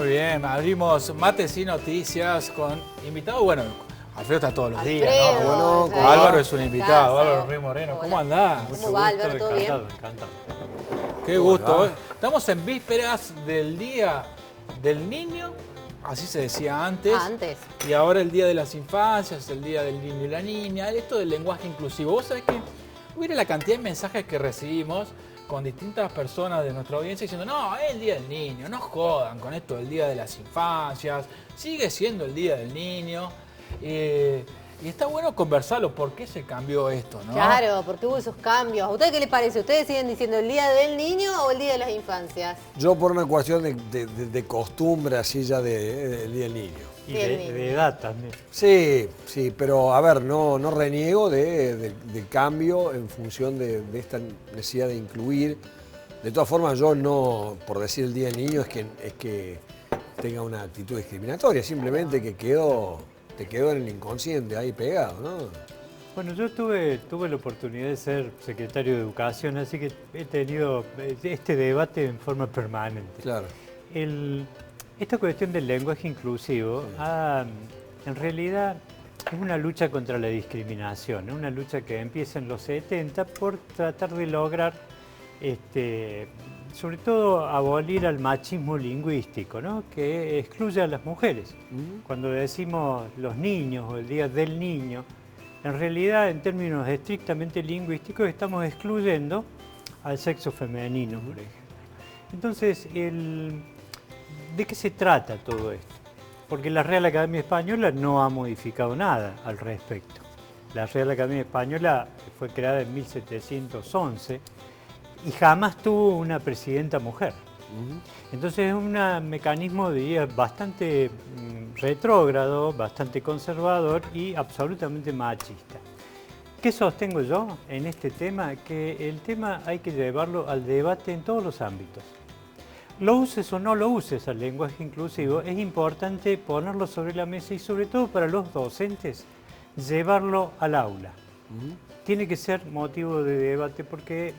Muy bien, abrimos Mates y Noticias con invitado, bueno, Alfredo está todos los días, ¿no? Bueno, Álvaro es un invitado, Álvaro Ruiz Moreno, ¿cómo andás? ¿Cómo va, Álvaro? ¿Todo bien? Encantado. Qué gusto. Estamos en vísperas del Día del Niño, así se decía antes. Antes. Y ahora el Día de las Infancias, el Día del Niño y la Niña, esto del lenguaje inclusivo. Vos sabés que mira la cantidad de mensajes que recibimos con distintas personas de nuestra audiencia diciendo, no, es el Día del Niño, no jodan con esto del Día de las Infancias, sigue siendo el Día del Niño. Y está bueno conversarlo, ¿por qué se cambió esto, no? Claro, porque hubo esos cambios. ¿A ustedes qué les parece? ¿Ustedes siguen diciendo el Día del Niño o el Día de las Infancias? Yo por una cuestión de costumbre, así ya del Día del Niño. Y de edad también. Sí, pero a ver, no reniego de cambio en función de esta necesidad de incluir. De todas formas, yo no, por decir el Día del Niño, es que tenga una actitud discriminatoria, simplemente que te quedó en el inconsciente ahí pegado, ¿no? Bueno, yo tuve la oportunidad de ser secretario de Educación, así que he tenido este debate en forma permanente. Claro. Esta cuestión del lenguaje inclusivo, en realidad es una lucha contra la discriminación, es una lucha que empieza en los 70 por tratar de lograr, sobre todo, abolir al machismo lingüístico, ¿no? Que excluye a las mujeres. Cuando decimos los niños o el Día del Niño, en realidad, en términos estrictamente lingüísticos, estamos excluyendo al sexo femenino, por ejemplo. Entonces, ¿de qué se trata todo esto? Porque la Real Academia Española no ha modificado nada al respecto. La Real Academia Española fue creada en 1711 y jamás tuvo una presidenta mujer. Entonces es un mecanismo, diría, bastante retrógrado, bastante conservador y absolutamente machista. ¿Qué sostengo yo en este tema? Que el tema hay que llevarlo al debate en todos los ámbitos. Lo uses o no lo uses al lenguaje inclusivo, es importante ponerlo sobre la mesa y sobre todo para los docentes, llevarlo al aula. Tiene que ser motivo de debate porque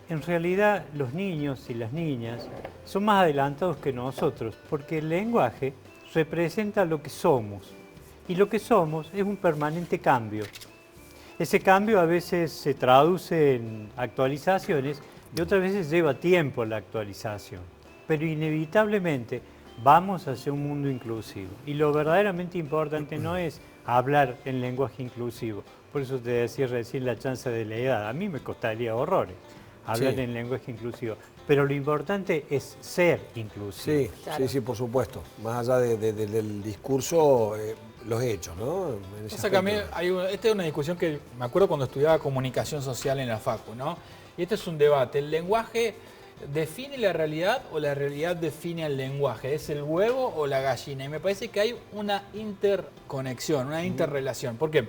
en realidad los niños y las niñas son más adelantados que nosotros porque el lenguaje representa lo que somos y lo que somos es un permanente cambio. Ese cambio a veces se traduce en actualizaciones y otras veces lleva tiempo la actualización. Pero inevitablemente vamos hacia un mundo inclusivo. Y lo verdaderamente importante no es hablar en lenguaje inclusivo. Por eso te decía recién la chance de la edad. A mí me costaría horrores hablar en lenguaje inclusivo. Pero lo importante es ser inclusivo. Sí, claro. Sí, por supuesto. Más allá del discurso, los hechos, ¿no? O sea que a mí esta es una discusión que me acuerdo cuando estudiaba comunicación social en la Facu, ¿no? Y este es un debate. ¿El lenguaje define la realidad o la realidad define el lenguaje? ¿Es el huevo o la gallina? Y me parece que hay una interconexión, una interrelación. ¿Por qué?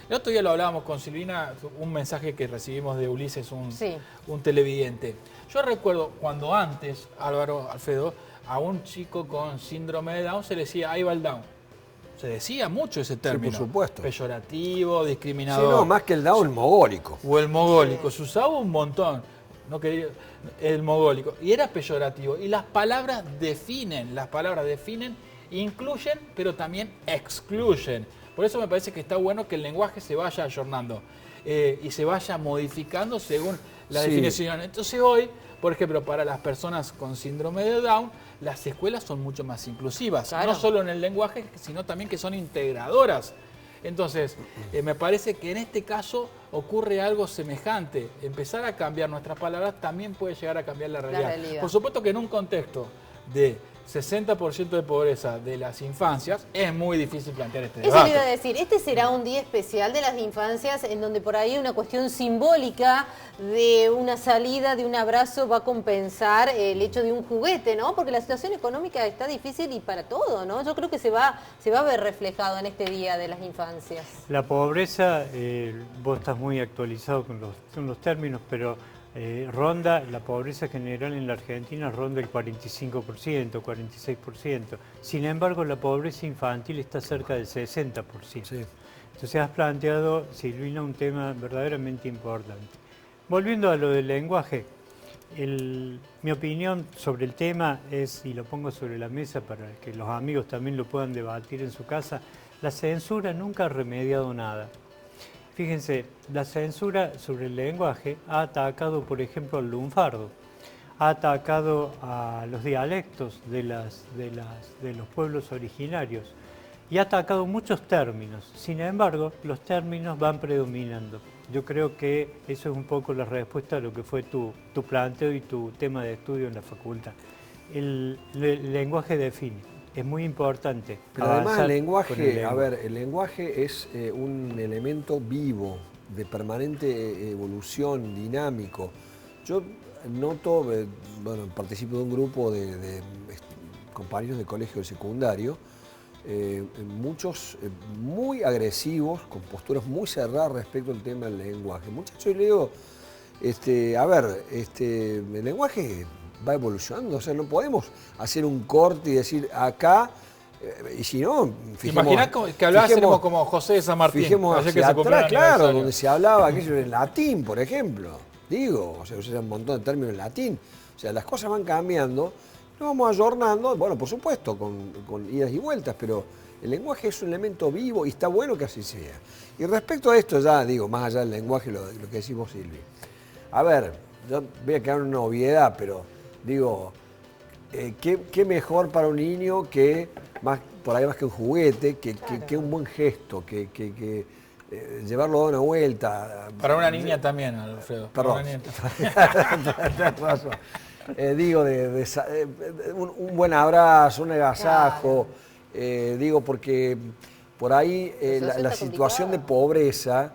El otro día lo hablábamos con Silvina, un mensaje que recibimos de Ulises, un televidente. Yo recuerdo cuando antes, Álvaro, Alfredo, a un chico con síndrome de Down se le decía, ahí va el Down. Se decía mucho ese término. Sí, por supuesto. Peyorativo, discriminador. Sí, no, más que el Down, el mogólico. O el mogólico. Se usaba un montón. No quería el mogólico. Y era peyorativo. Y las palabras definen, incluyen, pero también excluyen. Por eso me parece que está bueno que el lenguaje se vaya ayornando y se vaya modificando según la definición. Entonces hoy, por ejemplo, para las personas con síndrome de Down, las escuelas son mucho más inclusivas. Claro. No solo en el lenguaje, sino también que son integradoras. Entonces, me parece que en este caso ocurre algo semejante. Empezar a cambiar nuestras palabras también puede llegar a cambiar la realidad. Por supuesto que en un contexto de 60% de pobreza de las infancias, es muy difícil plantear este debate. Eso le iba a decir, este será un día especial de las infancias en donde por ahí una cuestión simbólica de una salida, de un abrazo va a compensar el hecho de un juguete, ¿no? Porque la situación económica está difícil y para todo, ¿no? Yo creo que se va a ver reflejado en este día de las infancias. La pobreza, vos estás muy actualizado con los términos, pero la pobreza general en la Argentina ronda el 45%, 46%. Sin embargo, la pobreza infantil está cerca del 60%. Sí. Entonces has planteado, Silvina, un tema verdaderamente importante. Volviendo a lo del lenguaje, Mi opinión sobre el tema es, y lo pongo sobre la mesa para que los amigos también lo puedan debatir en su casa, la censura nunca ha remediado nada. Fíjense, la censura sobre el lenguaje ha atacado, por ejemplo, al lunfardo, ha atacado a los dialectos de los pueblos originarios y ha atacado muchos términos. Sin embargo, los términos van predominando. Yo creo que eso es un poco la respuesta a lo que fue tu planteo y tu tema de estudio en la facultad. El lenguaje define, es muy importante. Pero además el lenguaje, el lenguaje es un elemento vivo, de permanente evolución, dinámico. Yo noto, participo de un grupo de compañeros de colegio secundario, muchos muy agresivos, con posturas muy cerradas respecto al tema del lenguaje. Muchachos, yo le digo, el lenguaje va evolucionando, o sea, no podemos hacer un corte y decir acá, y si no, Imaginás que hablabas como José de San Martín. Fijemos hacia atrás, claro, donde se hablaba aquello en latín, por ejemplo. Digo, o sea, se usa un montón de términos en latín. O sea, las cosas van cambiando. Nos vamos ayornando, bueno, por supuesto, con idas y vueltas, pero el lenguaje es un elemento vivo y está bueno que así sea. Y respecto a esto, ya digo, más allá del lenguaje, lo que decimos Silvi. A ver, yo voy a quedar en una obviedad, pero digo, ¿qué mejor para un niño que, por ahí más que un juguete, que un buen gesto, que llevarlo a dar una vuelta? Para una niña también, Alfredo. Perdón. Tienes razón. Un buen abrazo, un agasajo, digo, porque por ahí la situación de pobreza,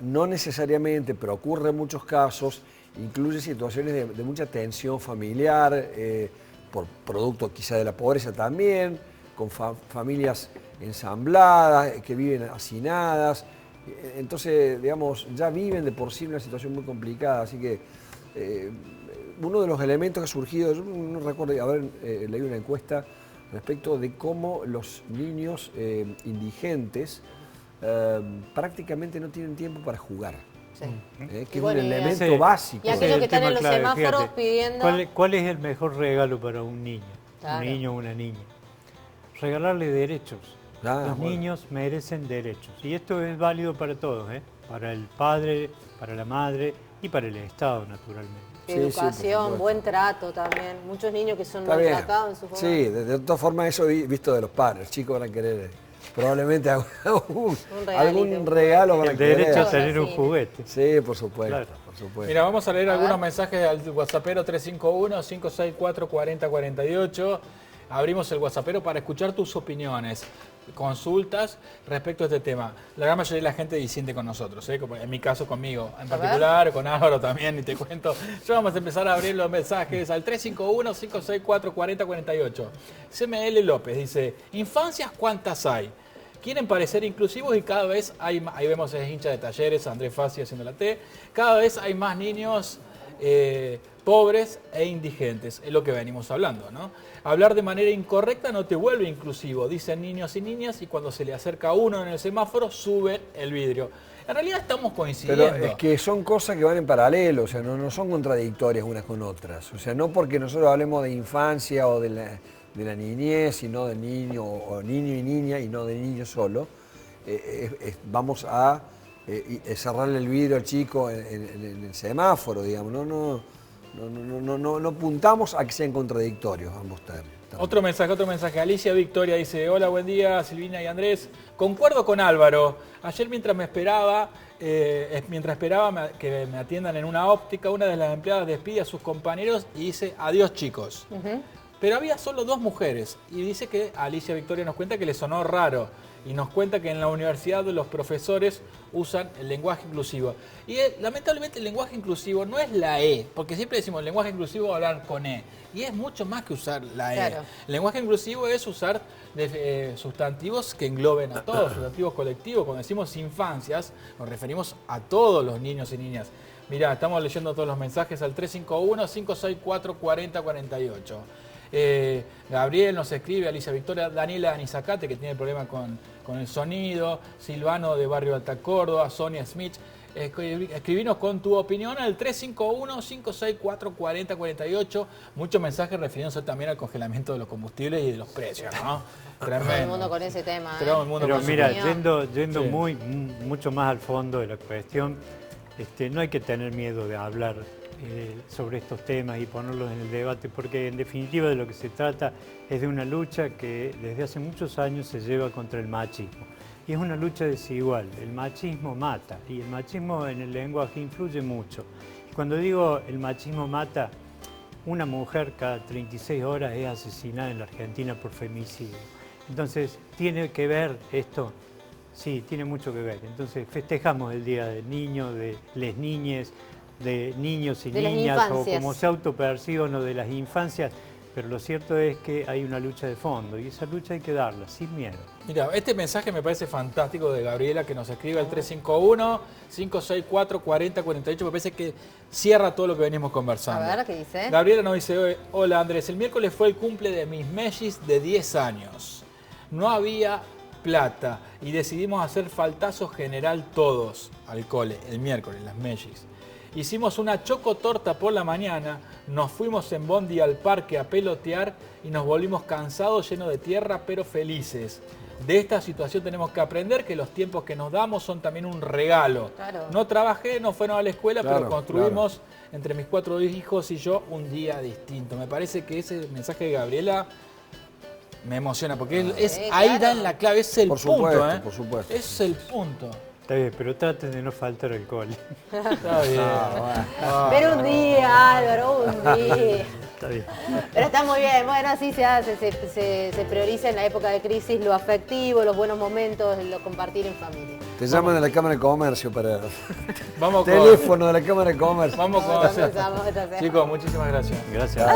no necesariamente, pero ocurre en muchos casos, incluye situaciones de mucha tensión familiar, por producto quizá de la pobreza también, con familias ensambladas, que viven hacinadas. Entonces, digamos, ya viven de por sí una situación muy complicada, así que uno de los elementos que ha surgido, yo no recuerdo haber leído una encuesta respecto de cómo los niños indigentes prácticamente no tienen tiempo para jugar. Sí. Que es un elemento básico. Y aquellos que están en los semáforos fíjate, pidiendo... ¿Cuál es el mejor regalo para un niño? Claro. Un niño o una niña. Regalarle derechos. Los niños merecen derechos. Y esto es válido para todos, para el padre, para la madre y para el Estado, naturalmente. Educación, buen trato también. Muchos niños que son maltratados en sus hogares. Sí, de todas formas eso visto de los padres. Los chicos van a querer probablemente algún regalo van a querer. El derecho a tener un juguete. Sí, por supuesto, Claro. por supuesto. Mira, vamos a leer algunos mensajes al WhatsAppero 351-564-4048. Abrimos el WhatsAppero para escuchar tus opiniones, consultas respecto a este tema. La gran mayoría de la gente disiente con nosotros, como en mi caso conmigo, en particular con Álvaro también, y te cuento. Ya vamos a empezar a abrir los mensajes al 351-564-4048. CML López dice, infancias, ¿cuántas hay? Quieren parecer inclusivos y cada vez hay más, ahí vemos es hincha de Talleres, Andrés Fassi haciendo la T, cada vez hay más niños pobres e indigentes, es lo que venimos hablando, ¿no? Hablar de manera incorrecta no te vuelve inclusivo, dicen niños y niñas, y cuando se le acerca a uno en el semáforo, suben el vidrio. En realidad estamos coincidiendo. Pero es que son cosas que van en paralelo, o sea, no son contradictorias unas con otras. O sea, no porque nosotros hablemos de infancia o de la niñez, sino de niño, o niño y niña, y no de niño solo, vamos a cerrarle el vidrio al chico en el semáforo, digamos, no apuntamos a que sean contradictorios ambos términos. Otro mensaje. Alicia Victoria dice, hola, buen día, Silvina y Andrés. Concuerdo con Álvaro. Ayer mientras esperaba que me atiendan en una óptica, una de las empleadas despide a sus compañeros y dice, adiós chicos. Pero había solo 2 mujeres y dice que Alicia Victoria nos cuenta que le sonó raro. Y nos cuenta que en la universidad los profesores usan el lenguaje inclusivo. Y lamentablemente el lenguaje inclusivo no es la E, porque siempre decimos el lenguaje inclusivo hablar con E. Y es mucho más que usar la E. Claro. El lenguaje inclusivo es usar sustantivos que engloben a todos, sustantivos colectivos. Cuando decimos infancias, nos referimos a todos los niños y niñas. Mirá, estamos leyendo todos los mensajes al 351-564-4048. Gabriel nos escribe, Alicia Victoria, Daniela Anizacate, que tiene problema con el sonido, Silvano de Barrio Alta Córdoba, Sonia Smith. Escribinos con tu opinión al 351-564-4048. Muchos mensajes refiriéndose también al congelamiento de los combustibles y de los precios, ¿no? Todo el mundo con ese tema. Todo el mundo Pero con su mira, opinión. yendo Sí. mucho más al fondo de la cuestión, no hay que tener miedo de hablar sobre estos temas y ponerlos en el debate, porque en definitiva de lo que se trata es de una lucha que desde hace muchos años se lleva contra el machismo. Y es una lucha desigual. El machismo mata y el machismo en el lenguaje influye mucho. Cuando digo el machismo mata, una mujer cada 36 horas es asesinada en la Argentina por femicidio. Entonces, ¿tiene que ver esto? Sí, tiene mucho que ver. Entonces, festejamos el Día del Niño, de las niñes, de niños y De las niñas, o infancias. como se autoperciban, o de las infancias. Pero lo cierto es que hay una lucha de fondo y esa lucha hay que darla, sin miedo. Mira, este mensaje me parece fantástico de Gabriela, que nos escribe al 351-564-4048. Me parece que cierra todo lo que venimos conversando. A ver, ¿qué dice? Gabriela nos dice: hola Andrés, el miércoles fue el cumple de mis mellis de 10 años. No había plata y decidimos hacer faltazo general todos al cole, el miércoles, las mellis. Hicimos una chocotorta por la mañana, nos fuimos en bondi al parque a pelotear y nos volvimos cansados, llenos de tierra, pero felices. De esta situación tenemos que aprender que los tiempos que nos damos son también un regalo. Claro. No trabajé, no fueron a la escuela, Claro, pero construimos entre mis 4 hijos y yo un día distinto. Me parece que ese mensaje de Gabriela me emociona, porque ahí claro. da en la clave, es el Por punto. supuesto, por supuesto. Es el punto. Está bien, pero traten de no faltar al cole. Está bien. Pero un día, Álvaro, un día. Está bien. Pero está muy bien, bueno, así se hace, se prioriza en la época de crisis lo afectivo, los buenos momentos, lo compartir en familia. Te llaman de la Cámara de Comercio para... Vamos con... Teléfono de la Cámara de Comercio. Vamos con... Comenzamos, entonces. Chicos, muchísimas gracias. Gracias.